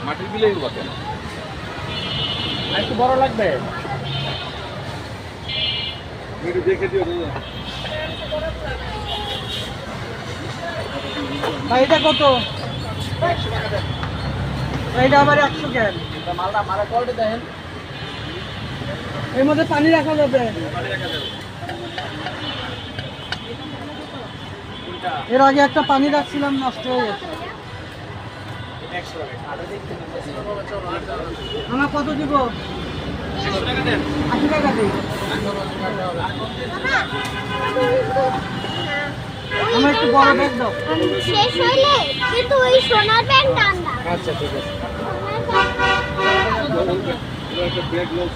মাটির বিলেই বসেন একটু বড় লাগবে একটু দেখে দিও ভাই এটা কত? এটা আবার 100 কেন? মালটা মারা কোয়ালিটি দেখেন এর মধ্যে পানি রাখা যাবে? এর আগে একটা পানি রাখছিলাম, নষ্ট হয়ে গেছে। আমার কত দিব? 80 টাকা দিই। আমার একটু বড় ব্যাগ দাও। শেষ হইলে কিন্তু ওই সোনার ব্যাগটা আনবা। আচ্ছা ঠিক আছে সোনার ব্যাগ একটা ব্যাগ লস